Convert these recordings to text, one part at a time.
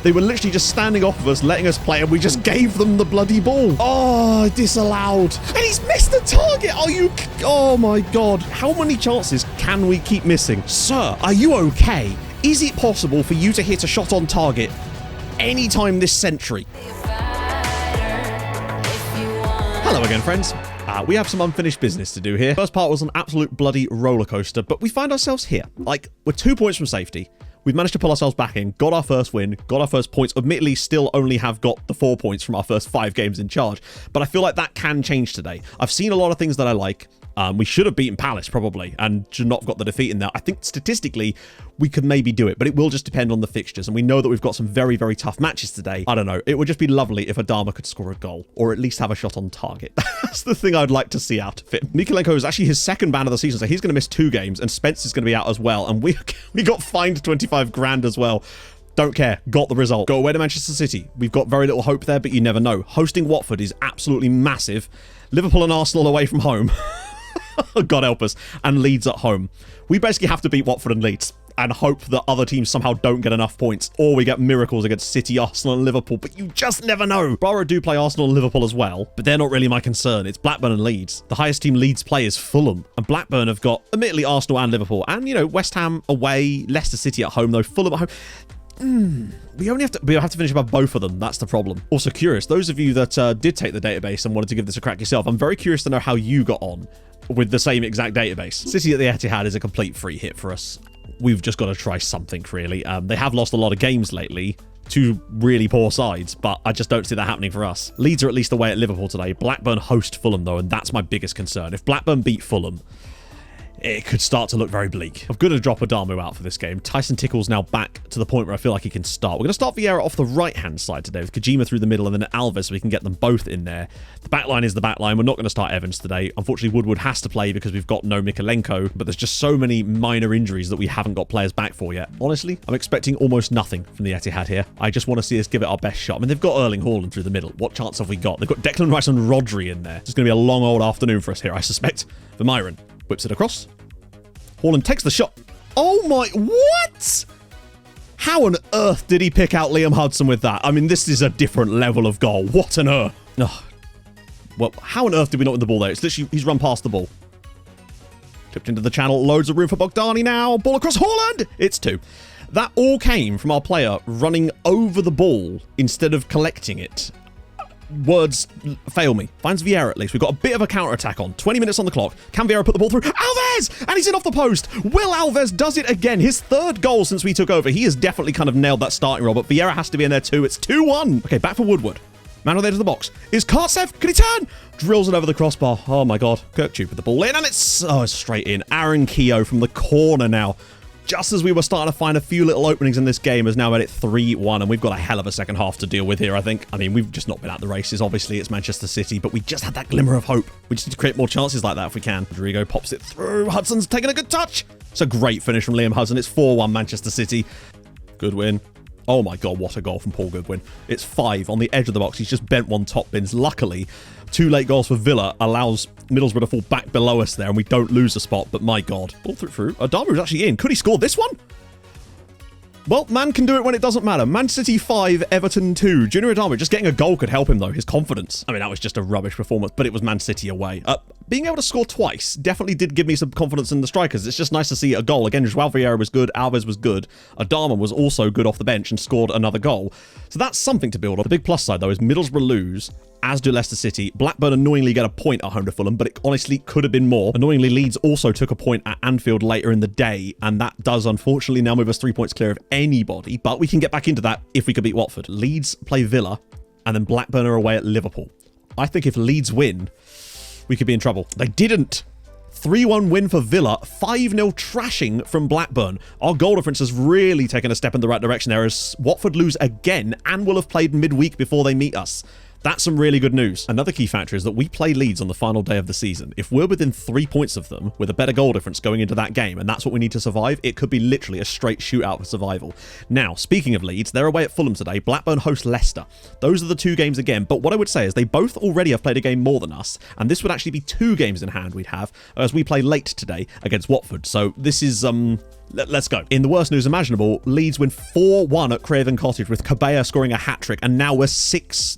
They were literally just standing off of us, letting us play, and we just gave them the bloody ball. Oh, disallowed. And he's missed the target. Are you... Oh, my God. How many chances can we keep missing? Sir, are you okay? Is it possible for you to hit a shot on target anytime this century? Hello again, friends. We have some unfinished business to do here. First part was an absolute bloody roller coaster, but we find ourselves here. Like, we're 2 points from safety. We've managed to pull ourselves back in, got our first win, got our first points. Admittedly, still only have got the 4 points from our first 5 games in charge, but I feel like that can change today. I've seen a lot of things that I like. We should have beaten Palace, probably, and should not have got the defeat in there. I think statistically, we could maybe do it, but it will just depend on the fixtures. And we know that we've got some very, very tough matches today. I don't know. It would just be lovely if Adama could score a goal, or at least have a shot on target. That's the thing I'd like to see out of it. Mykolenko is actually his second ban of the season, so he's going to miss 2 games, and Spence is going to be out as well. And we got fined 25 grand as well. Don't care. Got the result. Go away to Manchester City. We've got very little hope there, but you never know. Hosting Watford is absolutely massive. Liverpool and Arsenal away from home. God help us. And Leeds at home. We basically have to beat Watford and Leeds and hope that other teams somehow don't get enough points, or we get miracles against City, Arsenal and Liverpool, but you just never know. Borough do play Arsenal and Liverpool as well, but they're not really my concern. It's Blackburn and Leeds. The highest team Leeds play is Fulham, and Blackburn have got, admittedly, Arsenal and Liverpool, and, you know, West Ham away, Leicester City at home, though, Fulham at home. We have to finish above both of them. That's the problem. Also curious, those of you that did take the database and wanted to give this a crack yourself, I'm very curious to know how you got on with the same exact database. City at the Etihad is a complete free hit for us. We've just got to try something, really. They have lost a lot of games lately to really poor sides, but I just don't see that happening for us. Leeds are at least away at Liverpool today. Blackburn host Fulham, though, and that's my biggest concern. If Blackburn beat Fulham, it could start to look very bleak. I'm going to drop Adamu out for this game. Tyson Tickle's now back to the point where I feel like he can start. We're going to start Vieira off the right-hand side today with Kojima through the middle and then Alves so we can get them both in there. The back line is the back line. We're not going to start Evans today. Unfortunately, Woodward has to play because we've got no Mykolenko, but there's just so many minor injuries that we haven't got players back for yet. Honestly, I'm expecting almost nothing from the Etihad here. I just want to see us give it our best shot. I mean, they've got Erling Haaland through the middle. What chance have we got? They've got Declan Rice and Rodri in there. It's going to be a long old afternoon for us here, I suspect. Vermaelen whips it across. Haaland takes the shot. Oh my... What? How on earth did he pick out Liam Hudson with that? I mean, this is a different level of goal. What on earth? Oh. Well, how on earth did we not win the ball there? It's literally... He's run past the ball. Tipped into the channel. Loads of room for Bogdani now. Ball across Haaland. It's 2. That all came from our player running over the ball instead of collecting it. Words fail me. Finds Vieira at least. We've got a bit of a counter-attack on. 20 minutes on the clock. Can Vieira put the ball through? Alves! And he's in off the post. Will Alves does it again. His 3rd goal since we took over. He has definitely kind of nailed that starting role, but Vieira has to be in there too. It's 2-1. Okay, back for Woodward. Man on the edge of the box. Is Kartsev? Can he turn? Drills it over the crossbar. Oh my God. Kirkjupe with the ball in, and it's straight in. Aaron Keogh from the corner now. Just as we were starting to find a few little openings in this game, has now made it 3-1, and we've got a hell of a second half to deal with here, I think. I mean, we've just not been at the races. Obviously, it's Manchester City, but we just had that glimmer of hope. We just need to create more chances like that if we can. Rodrigo pops it through. Hudson's taking a good touch. It's a great finish from Liam Hudson. It's 4-1 Manchester City. Good win. Oh my God, what a goal from Paul Goodwin. It's 5 on the edge of the box. He's just bent one top bins. Luckily, 2 late goals for Villa allows Middlesbrough to fall back below us there, and we don't lose a spot, but my God. Ball through. Adama is actually in. Could he score this one? Well, man can do it when it doesn't matter. Man City 5, Everton 2. Junior Adama just getting a goal could help him, though. His confidence. I mean, that was just a rubbish performance, but it was Man City away. Being able to score twice definitely did give me some confidence in the strikers. It's just nice to see a goal. Again, João Vieira was good. Alves was good. Adama was also good off the bench and scored another goal. So that's something to build on. The big plus side, though, is Middlesbrough lose, as do Leicester City. Blackburn annoyingly get a point at home to Fulham, but it honestly could have been more. Annoyingly, Leeds also took a point at Anfield later in the day, and that does unfortunately now move us 3 points clear of anybody, but we can get back into that if we could beat Watford. Leeds play Villa, and then Blackburn are away at Liverpool. I think if Leeds win, we could be in trouble. They didn't. 3-1 win for Villa, 5-0 trashing from Blackburn. Our goal difference has really taken a step in the right direction there as Watford lose again and will have played midweek before they meet us. That's some really good news. Another key factor is that we play Leeds on the final day of the season. If we're within 3 points of them with a better goal difference going into that game, and that's what we need to survive, it could be literally a straight shootout for survival. Now, speaking of Leeds, they're away at Fulham today. Blackburn host Leicester. Those are the 2 games again, but what I would say is they both already have played a game more than us, and this would actually be 2 games in hand we'd have as we play late today against Watford. So this is Let's go. In the worst news imaginable, Leeds win 4-1 at Craven Cottage with Cabella scoring a hat-trick, and now we're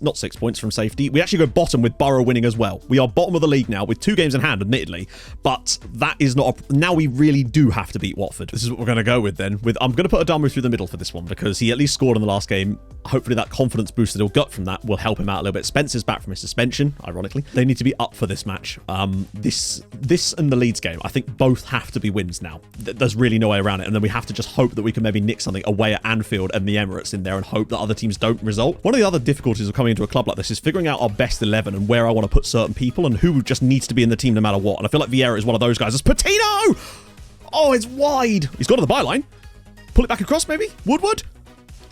not 6 points from safety. We actually go bottom with Borough winning as well. We are bottom of the league now with 2 games in hand, admittedly, but that is not now we really do have to beat Watford. This is what we're going to go with then. I'm going to put Adamu through the middle for this one because he at least scored in the last game. Hopefully that confidence boost that he'll get from that will help him out a little bit. Spencer's back from his suspension, ironically. They need to be up for this match. This and the Leeds game, I think both have to be wins now. There's really no way around it, and then we have to just hope that we can maybe nick something away at Anfield and the Emirates in there and hope that other teams don't result. One of the other difficulties of coming into a club like this is figuring out our best 11 and where I want to put certain people and who just needs to be in the team no matter what. And I feel like Vieira is one of those guys. It's Patino! Oh, it's wide. He's gone to the byline. Pull it back across, maybe? Woodward?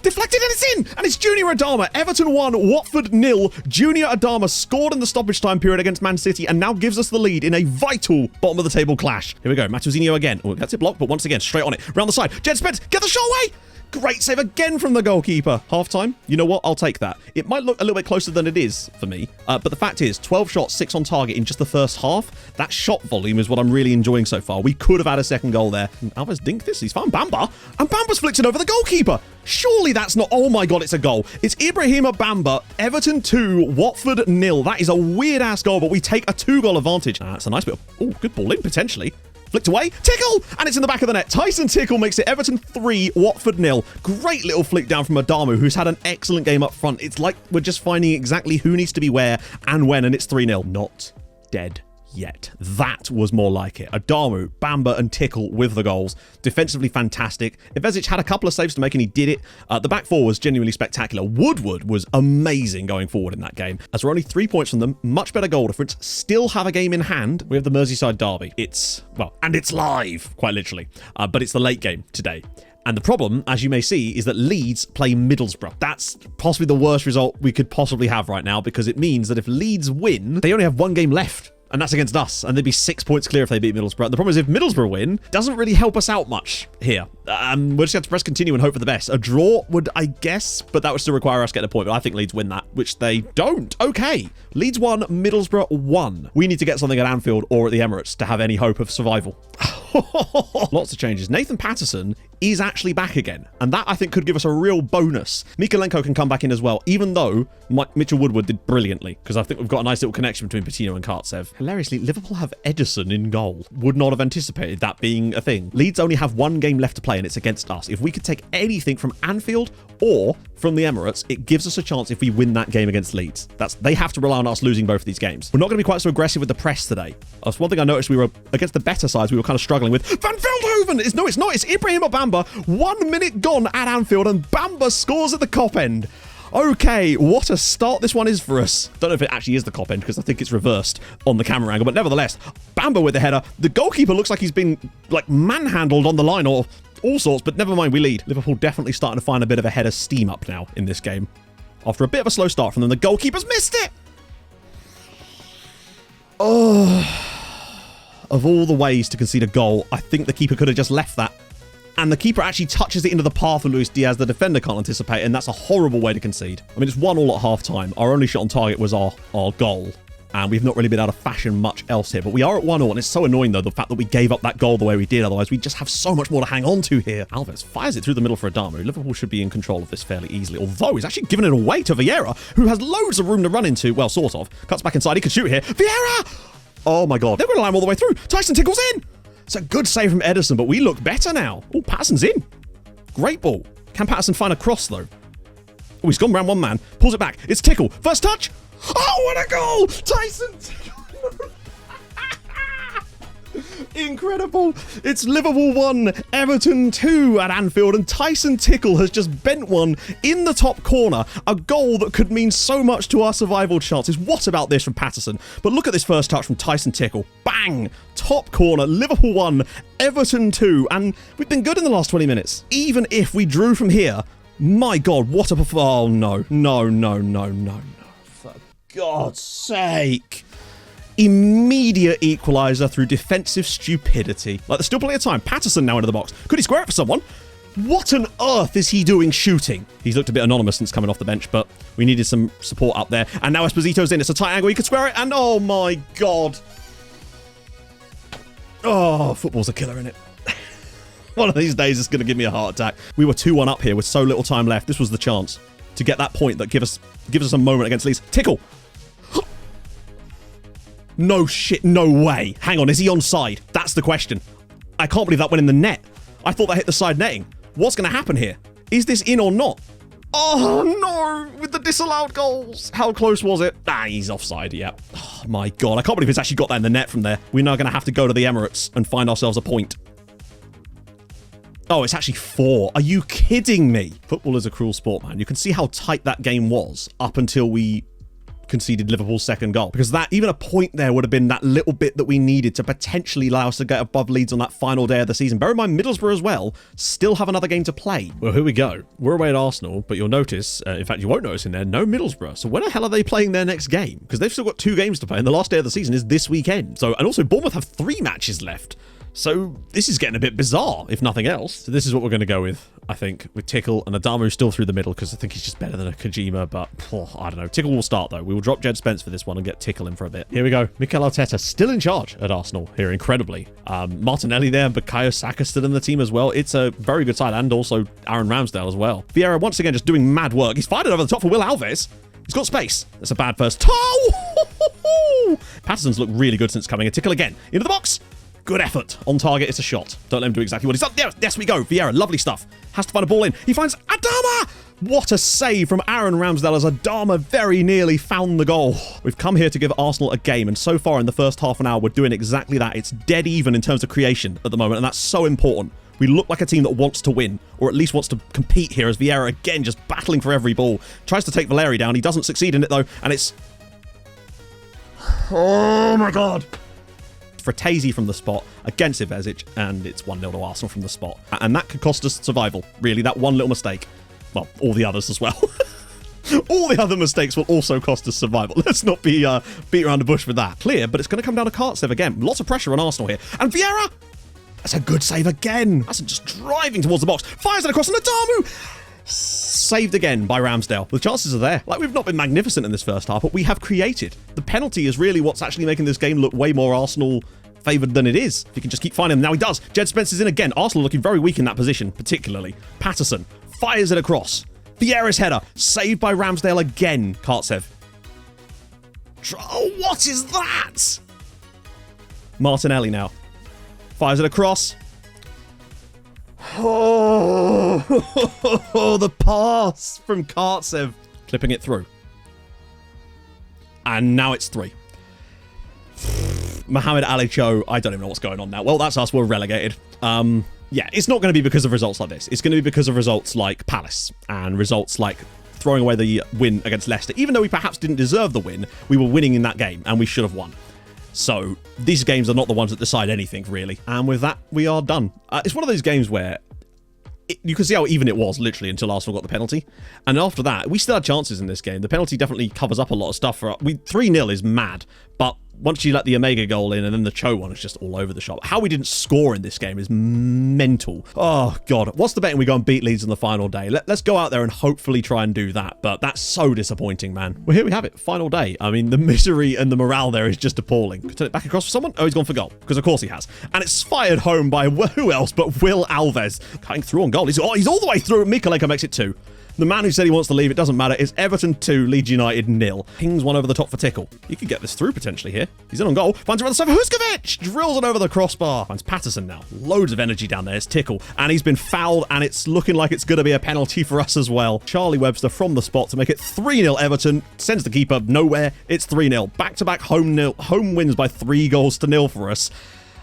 Deflected and it's in! And it's Junior Adama. Everton 1, Watford 0. Junior Adama scored in the stoppage time period against Man City and now gives us the lead in a vital bottom of the table clash. Here we go. Matuzinho again. Oh, that's it blocked, but once again, straight on it. Round the side. Jed Spence, get the shot away! Great save again from the goalkeeper. Half time. You know what? I'll take that. It might look a little bit closer than it is for me. But the fact is, 12 shots, 6 on target in just the first half. That shot volume is what I'm really enjoying so far. We could have had a second goal there. Alves dinked this. He's found Bamba. And Bamba's flicked it over the goalkeeper. Surely that's not... Oh my God, it's a goal. It's Ibrahima Bamba. Everton 2, Watford 0. That is a weird-ass goal, but we take a 2-goal advantage. That's a nice bit of... Oh, good ball in, potentially. Flicked away. Tickle! And it's in the back of the net. Tyson Tickle makes it Everton 3, Watford 0. Great little flick down from Adamu, who's had an excellent game up front. It's like we're just finding exactly who needs to be where and when, and it's 3-0. Not dead yet. That was more like it. Adamu, Bamba, and Tickle with the goals. Defensively fantastic. Ivesic had a couple of saves to make, and he did it. The back four was genuinely spectacular. Woodward was amazing going forward in that game. As we're only 3 points from them, much better goal difference, still have a game in hand. We have the Merseyside derby. It's live, quite literally. But it's the late game today. And the problem, as you may see, is that Leeds play Middlesbrough. That's possibly the worst result we could possibly have right now, because it means that if Leeds win, they only have 1 game left. And that's against us, and they'd be 6 points clear if they beat Middlesbrough. The problem is if Middlesbrough win, doesn't really help us out much here. We're just going to press continue and hope for the best. A draw would, I guess, but that would still require us getting a point. But I think Leeds win that, which they don't. Okay, Leeds 1, Middlesbrough 1. We need to get something at Anfield or at the Emirates to have any hope of survival. Lots of changes. Nathan Patterson is actually back again, and that I think could give us a real bonus. Mikalenko can come back in as well, even though Mitchell Woodward did brilliantly, because I think we've got a nice little connection between Patino and Kartsev. Hilariously, Liverpool have Edison in goal. Would not have anticipated that being a thing. Leeds only have 1 game left to play, and it's against us. If we could take anything from Anfield or from the Emirates, it gives us a chance if we win that game against Leeds. They have to rely on us losing both of these games. We're not going to be quite so aggressive with the press today. That's one thing I noticed. We were against the better sides. We were kind of struggling with Van Veldhoven. It's not. It's Ibrahima Bamba. 1 minute gone at Anfield, and Bamba scores at the Kop end. Okay, what a start this one is for us. Don't know if it actually is the Kop end, because I think it's reversed on the camera angle, but nevertheless, Bamba with the header. The goalkeeper looks like he's been manhandled on the line or all sorts, but never mind, we lead. Liverpool definitely starting to find a bit of a head of steam up now in this game. After a bit of a slow start from them, the goalkeeper's missed it. Oh, of all the ways to concede a goal, I think the keeper could have just left that. And the keeper actually touches it into the path of Luis Diaz. The defender can't anticipate, and that's a horrible way to concede. I mean, it's 1-1 at half-time. Our only shot on target was our goal, and we've not really been able to fashion much else here. But we are at 1-1, and it's so annoying, though, the fact that we gave up that goal the way we did. Otherwise, we just have so much more to hang on to here. Alves fires it through the middle for Adamu. Liverpool should be in control of this fairly easily, although he's actually given it away to Vieira, who has loads of room to run into. Well, sort of. Cuts back inside. He can shoot here. Vieira! Oh, my God. They're going to line all the way through. Tyson Tickle's in. It's a good save from Edison, but we look better now. Oh, Patterson's in. Great ball. Can Patterson find a cross, though? Oh, he's gone round one man. Pulls it back. It's Tickle. First touch. Oh, what a goal! Tyson Tickle. Incredible. It's Liverpool 1, Everton 2 at Anfield, and Tyson Tickle has just bent one in the top corner. A goal that could mean so much to our survival chances. What about this from Patterson? But look at this first touch from Tyson Tickle. Bang! Top corner. Liverpool 1, Everton 2. And we've been good in the last 20 minutes. Even if we drew from here, my God, what a oh, no. For God's sake. Immediate equaliser through defensive stupidity. There's still plenty of time. Patterson now into the box. Could he square it for someone? What on earth is he doing shooting? He's looked a bit anonymous since coming off the bench, but we needed some support up there. And now Esposito's in. It's a tight angle. He could square it. And oh my God. Oh, football's a killer, isn't it? One of these days it's going to give me a heart attack. We were 2-1 up here with so little time left. This was the chance to get that point that gives us a moment against Leeds. Tickle. No shit, no way. Hang on, is he onside? That's the question. I can't believe that went in the net. I thought that hit the side netting. What's going to happen here? Is this in or not? Oh no, with the disallowed goals. How close was it? Ah, he's offside, yeah. Oh my God, I can't believe it's actually got that in the net from there. We're now going to have to go to the Emirates and find ourselves a point. Oh, it's actually 4. Are you kidding me? Football is a cruel sport, man. You can see how tight that game was up until we conceded Liverpool's second goal. Because that, even a point there would have been that little bit that we needed to potentially allow us to get above Leeds on that final day of the season. Bear in mind, Middlesbrough as well still have another game to play. Well, here we go. We're away at Arsenal, but you'll notice, in fact, you won't notice in there, no Middlesbrough. So when the hell are they playing their next game? Because they've still got 2 games to play, and the last day of the season is this weekend. So, and also Bournemouth have 3 matches left. So this is getting a bit bizarre, if nothing else. So this is what we're going to go with, I think, with Tickle and Adamu still through the middle because I think he's just better than a Kojima, but I don't know. Tickle will start, though. We will drop Jed Spence for this one and get Tickle in for a bit. Here we go. Mikel Arteta still in charge at Arsenal here, incredibly. Martinelli there, Bukayo Saka still in the team as well. It's a very good side, and also Aaron Ramsdale as well. Vieira once again just doing mad work. He's fired it over the top for Will Alves. He's got space. That's a bad first. Oh! Patterson's looked really good since coming in. Tickle again. Into the box. Good effort. On target, it's a shot. Don't let him do exactly what he's done. Yes, we go. Vieira, lovely stuff. Has to find a ball in. He finds Adama! What a save from Aaron Ramsdale as Adama very nearly found the goal. We've come here to give Arsenal a game, and so far in the first half an hour, we're doing exactly that. It's dead even in terms of creation at the moment, and that's so important. We look like a team that wants to win, or at least wants to compete here, as Vieira, again, just battling for every ball. Tries to take Valeri down. He doesn't succeed in it, though, and it's... Oh, my God. Fratesi from the spot against Ivezic, and it's 1-0 to Arsenal from the spot. And that could cost us survival, really, that one little mistake. Well, all the others as well. All the other mistakes will also cost us survival. Let's not be beat around the bush with that. Clear, but it's going to come down to Kartsev again. Lots of pressure on Arsenal here. And Vieira! That's a good save again. That's just driving towards the box. Fires it across, and Adamu! Saved again by Ramsdale. The chances are there. Like, we've not been magnificent in this first half, but we have created. The penalty is really what's actually making this game look way more Arsenal favoured than it is. If he can just keep finding him. Now he does. Jed Spence is in again. Arsenal looking very weak in that position, particularly. Patterson fires it across. Vieira's header. Saved by Ramsdale again. Kartsev. Oh, what is that? Martinelli now. Fires it across. Oh, the pass from Kartsev. Clipping it through. And now it's 3. Mohamed Ali Cho, I don't even know what's going on now. Well, that's us. We're relegated. Yeah, it's not going to be because of results like this. It's going to be because of results like Palace and results like throwing away the win against Leicester. Even though we perhaps didn't deserve the win, we were winning in that game and we should have won. So these games are not the ones that decide anything, really. And with that, we are done. It's one of those games where you can see how even it was, literally, until Arsenal got the penalty. And after that, we still had chances in this game. The penalty definitely covers up a lot of stuff for us. 3-0 is mad, but once you let the Omega goal in and then the Cho one is just all over the shop. How we didn't score in this game is mental. Oh, God. What's the betting we go and beat Leeds on the final day? Let's go out there and hopefully try and do that. But that's so disappointing, man. Well, here we have it. Final day. I mean, the misery and the morale there is just appalling. Turn it back across for someone? Oh, he's gone for goal. Because of course he has. And it's fired home by who else but Will Alves. Cutting through on goal. He's all the way through. Mikaleka makes it 2. The man who said he wants to leave, it doesn't matter. It's Everton 2, Leeds United 0. Pings one over the top for Tickle. He could get this through potentially here. He's in on goal. Finds around the side for Huskovic. Drills it over the crossbar. Finds Patterson now. Loads of energy down there. It's Tickle. And he's been fouled, and it's looking like it's going to be a penalty for us as well. Charlie Webster from the spot to make it 3-0 Everton. Sends the keeper nowhere. It's 3-0. Back-to-back home wins by 3-0 for us.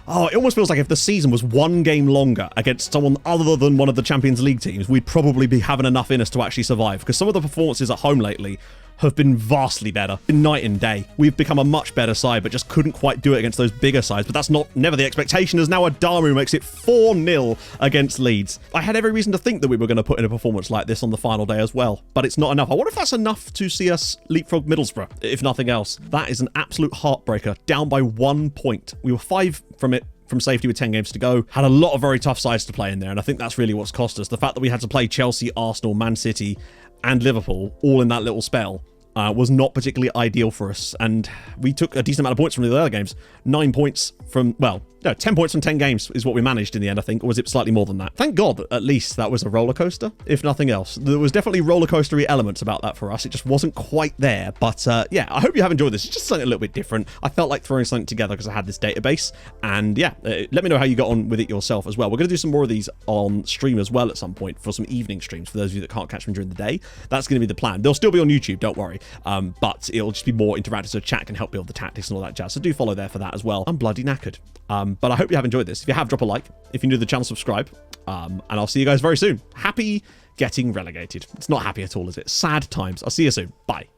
Oh, it almost feels like if the season was one game longer against someone other than one of the Champions League teams, we'd probably be having enough in us to actually survive. Because some of the performances at home lately have been vastly better. Night and day. We've become a much better side, but just couldn't quite do it against those bigger sides. But that's never the expectation, as now Adamu makes it 4-0 against Leeds. I had every reason to think that we were going to put in a performance like this on the final day as well, but it's not enough. I wonder if that's enough to see us leapfrog Middlesbrough, if nothing else. That is an absolute heartbreaker. Down by 1 point. We were 5 from safety with 10 games to go. Had a lot of very tough sides to play in there, and I think that's really what's cost us. The fact that we had to play Chelsea, Arsenal, Man City, and Liverpool all in that little spell was not particularly ideal for us, and we took a decent amount of points from the other games. 9 points from, well, No, 10 points from 10 games is what we managed in the end, I think. Or was it slightly more than that? Thank God that at least that was a roller coaster, if nothing else. There was definitely roller coastery elements about that for us. It just wasn't quite there. But yeah, I hope you have enjoyed this. It's just something a little bit different. I felt like throwing something together because I had this database. And yeah, let me know how you got on with it yourself as well. We're going to do some more of these on stream as well at some point for some evening streams for those of you that can't catch them during the day. That's going to be the plan. They'll still be on YouTube, don't worry. But it'll just be more interactive, so chat can help build the tactics and all that jazz. So do follow there for that as well. I'm bloody knackered. But I hope you have enjoyed this. If you have, drop a like. If you're new to the channel, subscribe. And I'll see you guys very soon. Happy getting relegated. It's not happy at all, is it? Sad times. I'll see you soon. Bye.